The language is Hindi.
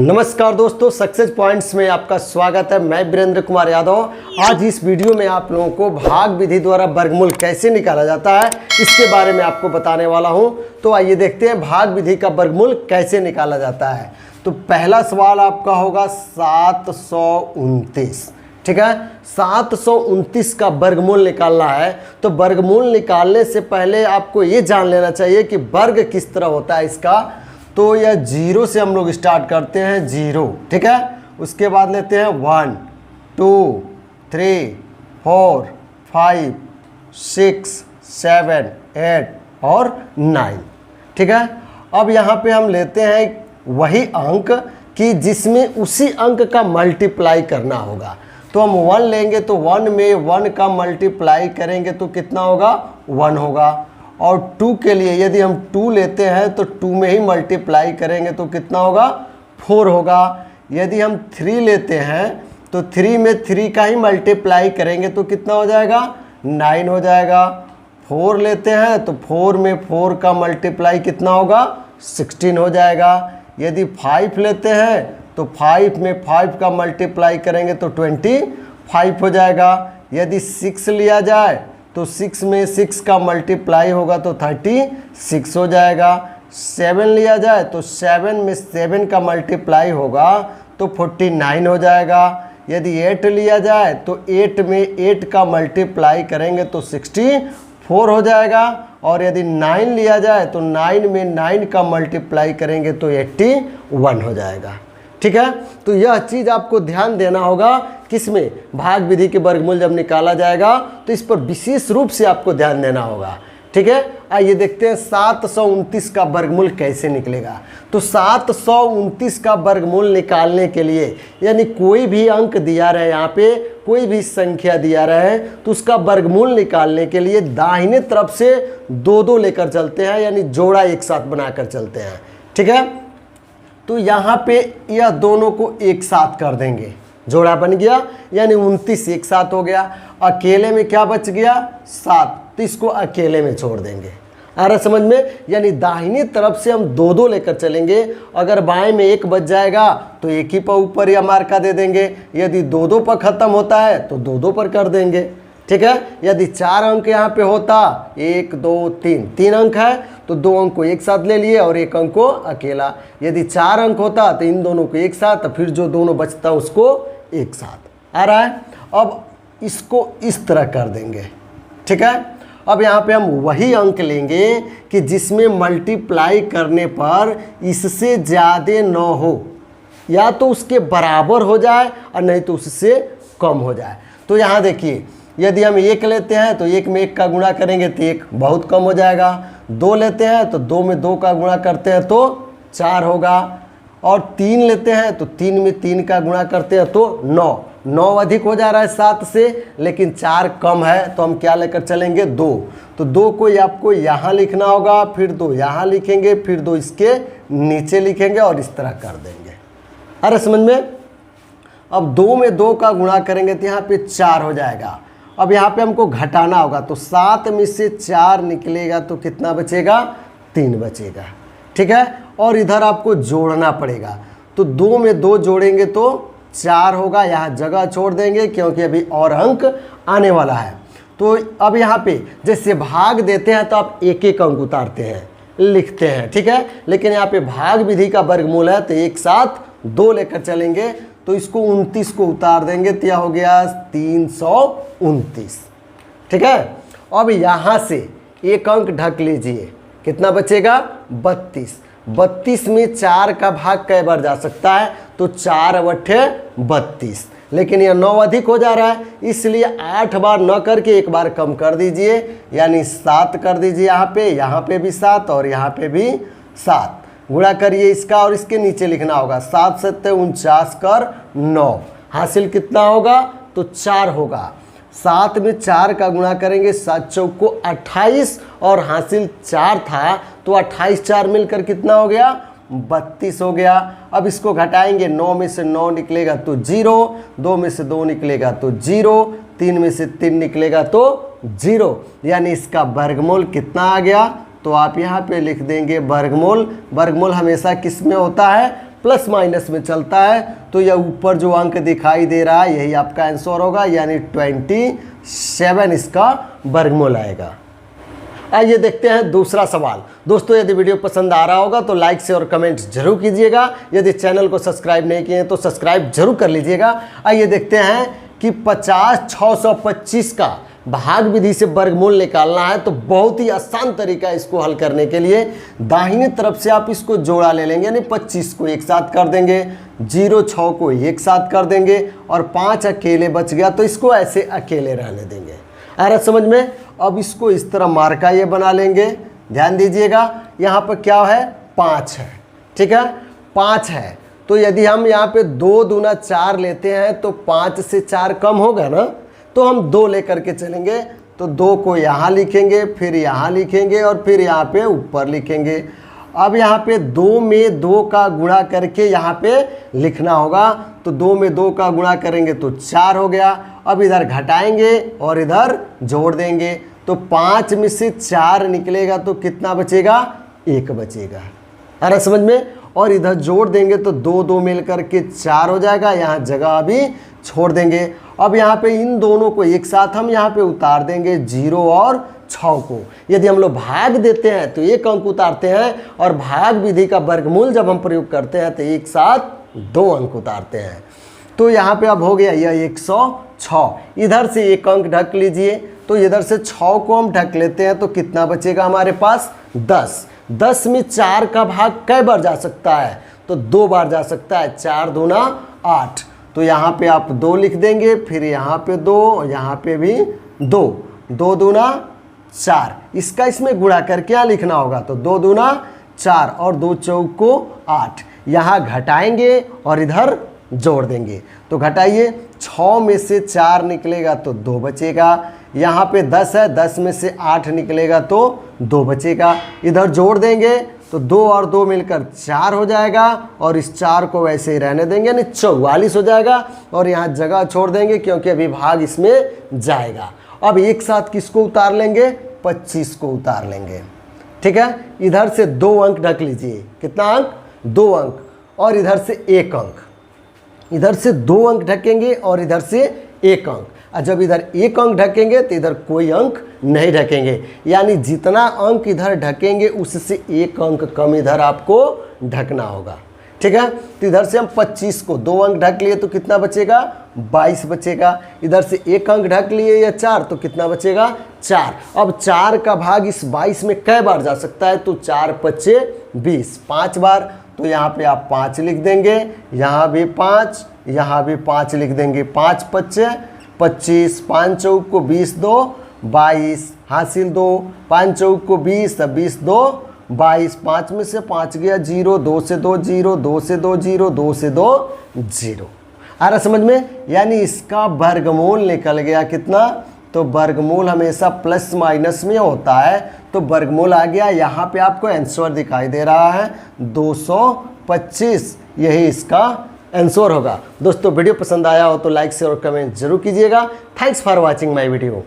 नमस्कार दोस्तों, सक्सेस पॉइंट्स में आपका स्वागत है। मैं वीरेंद्र कुमार यादव। आज इस वीडियो में आप लोगों को भाग विधि द्वारा वर्गमूल कैसे निकाला जाता है इसके बारे में आपको बताने वाला हूं। तो आइए देखते हैं भाग विधि का वर्गमूल कैसे निकाला जाता है। तो पहला सवाल आपका होगा 729। ठीक है, 729 का वर्गमूल निकालना है। तो वर्गमूल निकालने से पहले आपको ये जान लेना चाहिए कि वर्ग किस तरह होता है इसका। तो यह 0 से हम लोग स्टार्ट करते हैं, 0। ठीक है, उसके बाद लेते हैं 1 2 3 4 5 6 7 8 और 9। ठीक है, अब यहाँ पे हम लेते हैं वही अंक कि जिसमें उसी अंक का मल्टीप्लाई करना होगा। तो हम 1 लेंगे तो 1 में 1 का मल्टीप्लाई करेंगे तो कितना होगा, 1 होगा। और 2 के लिए यदि हम 2 लेते हैं तो 2 में ही मल्टीप्लाई करेंगे तो कितना होगा, 4 होगा। यदि हम 3 लेते हैं तो 3 में 3 का ही मल्टीप्लाई करेंगे तो कितना हो जाएगा, 9 हो जाएगा। 4 लेते हैं तो 4 में 4 का मल्टीप्लाई कितना होगा, 16 हो जाएगा। यदि 5 लेते हैं तो 5 में 5 का मल्टीप्लाई करेंगे तो 25 हो जाएगा। यदि 6 लिया जाए तो 6 में 6 का मल्टीप्लाई होगा तो 36 हो जाएगा। 7 लिया जाए तो 7 में 7 का मल्टीप्लाई होगा तो 49 हो जाएगा। यदि 8 लिया जाए तो 8 में 8 का मल्टीप्लाई करेंगे तो 64 हो जाएगा। और यदि 9 लिया जाए तो 9 में 9 का मल्टीप्लाई करेंगे तो 81 हो जाएगा। ठीक है, तो यह चीज़ आपको ध्यान देना होगा किसमें, भाग विधि के वर्गमूल जब निकाला जाएगा तो इस पर विशेष रूप से आपको ध्यान देना होगा। ठीक है, आइए देखते हैं 729 का वर्गमूल कैसे निकलेगा। तो 729 का वर्गमूल निकालने के लिए यानी कोई भी अंक दिया रहे, यहाँ पे कोई भी संख्या दिया रहे तो उसका वर्गमूल निकालने के लिए दाहिने तरफ से 2 लेकर चलते हैं, यानी जोड़ा एक साथ बनाकर चलते हैं। ठीक है, तो यहाँ पे यह दोनों को एक साथ कर देंगे, जोड़ा बन गया यानी 29 एक साथ हो गया। अकेले में क्या बच गया, 7, तो इसको अकेले में छोड़ देंगे। आ रहा समझ में, यानी दाहिनी तरफ से हम 2 लेकर चलेंगे। अगर बाएं में 1 बच जाएगा तो एक ही पर ऊपर या मार्का दे देंगे। यदि 2 पर ख़त्म होता है तो 2 पर कर देंगे। ठीक है, यदि 4 अंक यहाँ पे होता, 1 2 3 अंक है तो 2 अंक को एक साथ ले लिए और 1 अंक को अकेला। यदि 4 अंक होता तो इन दोनों को एक साथ, फिर जो दोनों बचता उसको एक साथ। आ रहा है, अब इसको इस तरह कर देंगे। ठीक है, अब यहाँ पे हम वही अंक लेंगे कि जिसमें मल्टीप्लाई करने पर इससे ज़्यादा न हो, या तो उसके बराबर हो जाए और नहीं तो उससे कम हो जाए। तो यहाँ देखिए, यदि हम 1 लेते हैं तो 1 में 1 का गुणा करेंगे तो 1 बहुत कम हो जाएगा। 2 लेते हैं तो 2 में 2 का गुणा करते हैं तो 4 होगा। और 3 लेते हैं तो 3 में 3 का गुणा करते हैं तो 9 अधिक हो जा रहा है 7 से, लेकिन 4 कम है तो हम क्या लेकर चलेंगे, 2। तो 2 को आपको यहाँ लिखना होगा, फिर 2 यहाँ लिखेंगे, फिर 2 इसके नीचे लिखेंगे और इस तरह कर देंगे। अरे समझ में। अब 2 में 2 का गुणा करेंगे तो यहाँ पे 4 हो जाएगा। अब यहाँ पे हमको घटाना होगा तो 7 में से 4 निकलेगा तो कितना बचेगा, 3 बचेगा। ठीक है, और इधर आपको जोड़ना पड़ेगा। तो 2 में 2 जोड़ेंगे तो 4 होगा, यहाँ जगह छोड़ देंगे क्योंकि अभी और अंक आने वाला है। तो अब यहाँ पे जैसे भाग देते हैं तो आप एक एक अंक उतारते हैं, लिखते हैं। ठीक है, लेकिन यहाँ पे भाग विधि का वर्गमूल है तो एक साथ 2 लेकर चलेंगे। तो इसको 29 को उतार देंगे तो यह हो गया 329। ठीक है, अब यहाँ से एक अंक ढक लीजिए, कितना बचेगा, 32। 32 में 4 का भाग कई बार जा सकता है तो 4 बटे 32, लेकिन यह 9 अधिक हो जा रहा है इसलिए 8 बार न करके एक बार कम कर दीजिए, यानी 7 कर दीजिए। यहाँ पे भी 7 और यहाँ पे भी 7 गुणा करिए इसका और इसके नीचे लिखना होगा। 7 7 49 कर 9, हासिल कितना होगा, तो 4 होगा। 7 में 4 का गुणा करेंगे, 7 चौक को 28 और हासिल 4 था तो 28 4 मिलकर कितना हो गया, 32 हो गया। अब इसको घटाएंगे, 9 में से 9 निकलेगा तो 0, 2 में से 2 निकलेगा तो 0, 3 में से 3 निकलेगा तो 0, यानी इसका वर्गमूल कितना आ गया, तो आप यहाँ पे लिख देंगे वर्गमूल। वर्गमूल हमेशा किस में होता है, प्लस माइनस में चलता है, तो यह ऊपर जो अंक दिखाई दे रहा है यही आपका आंसर होगा, यानी 27 इसका वर्गमूल आएगा। आइए देखते हैं दूसरा सवाल। दोस्तों यदि वीडियो पसंद आ रहा होगा तो लाइक से और कमेंट जरूर कीजिएगा। यदि चैनल को सब्सक्राइब नहीं किए हैं तो सब्सक्राइब जरूर कर लीजिएगा। आइए देखते हैं कि 50/625 का भाग विधि से वर्गमूल निकालना है। तो बहुत ही आसान तरीका है इसको हल करने के लिए। दाहिनी तरफ से आप इसको जोड़ा ले लेंगे, यानी 25 को एक साथ कर देंगे, 0 6 को एक साथ कर देंगे और 5 अकेले बच गया, तो इसको ऐसे अकेले रहने देंगे। आ रहा समझ में? अब इसको इस तरह मार्का ये बना लेंगे। ध्यान दीजिएगा, यहाँ पर क्या है, 5 है, ठीक है, 5 है। तो यदि हम यहाँ पे 2 दूना 4 लेते हैं तो 5 से 4 कम होगा ना, तो हम 2 लेकर के चलेंगे। तो 2 को यहाँ लिखेंगे, फिर यहाँ लिखेंगे और फिर यहाँ पे ऊपर लिखेंगे। अब यहाँ पे 2 में 2 का गुणा करके यहाँ पे लिखना होगा। तो 2 में 2 का गुणा करेंगे तो 4 हो गया। अब इधर घटाएंगे और इधर जोड़ देंगे, तो 5 में से 4 निकलेगा तो कितना बचेगा, 1 बचेगा। अरे समझ में? और इधर जोड़ देंगे तो 2 2 मिलकर के 4 हो जाएगा। यहाँ जगह अभी छोड़ देंगे। अब यहाँ पे इन दोनों को एक साथ हम यहाँ पे उतार देंगे, 0 और 6 को। यदि हम लोग भाग देते हैं तो एक अंक उतारते हैं, और भाग विधि का वर्गमूल जब हम प्रयोग करते हैं तो एक साथ 2 अंक उतारते हैं। तो यहाँ पे अब हो गया यह 106। इधर से एक अंक ढक लीजिए, तो इधर से 6 को हम ढक लेते हैं तो कितना बचेगा हमारे पास, 10। 10 में 4 का भाग कई बार जा सकता है, तो 2 बार जा सकता है। 4 दूना 8, तो यहाँ पे आप 2 लिख देंगे, फिर यहाँ पे 2, यहाँ पे भी 2, 2 दूना 4। इसका इसमें गुणा करके यहाँ लिखना होगा, तो 2 दूना 4 और 2 चौक को 8। यहाँ घटाएंगे और इधर जोड़ देंगे, तो घटाइए, 6 में से 4 निकलेगा तो 2 बचेगा। यहाँ पे 10 है, 10 में से 8 निकलेगा तो 2 बचेगा। इधर जोड़ देंगे तो 2 और 2 मिलकर 4 हो जाएगा, और इस 4 को वैसे ही रहने देंगे, यानी 44 हो जाएगा। और यहाँ जगह छोड़ देंगे क्योंकि अभी भाग इसमें जाएगा। अब एक साथ किसको उतार लेंगे, 25 को उतार लेंगे, ठीक है। इधर से 2 अंक ढक लीजिए, कितना अंक, 2 अंक, और इधर से 1 अंक। इधर से 2 अंक ढकेंगे और इधर से 1 अंक। और जब इधर 1 अंक ढकेंगे तो इधर कोई अंक नहीं ढकेंगे, यानी जितना अंक इधर ढकेंगे उससे 1 अंक कम इधर आपको ढकना होगा, ठीक है। तो इधर से हम 25 को 2 अंक ढक लिए तो कितना बचेगा, 22 बचेगा। इधर से 1 अंक ढक लिए या 4, तो कितना बचेगा, 4। अब 4 का भाग इस 22 में कई बार जा सकता है, तो 4 5 20, 5 बार। तो यहाँ पे आप 5 लिख देंगे, यहाँ भी 5, यहाँ भी 5 लिख देंगे। 5 5 25, 5 चौक को 20 2 22, हासिल 2, 5 चौक को 20, 20 2 22, 5 में से 5 गया 0, 2 से 2 0, 2 से 2 0, 2 से 2 0। आ रहा समझ में? यानी इसका वर्गमूल निकल गया कितना, तो वर्गमूल हमेशा प्लस माइनस में होता है, तो वर्गमूल आ गया। यहाँ पे आपको आंसर दिखाई दे रहा है 225, यही इसका आंसर होगा। दोस्तों वीडियो पसंद आया हो तो लाइक शेयर और कमेंट जरूर कीजिएगा। Thanks for watching my video.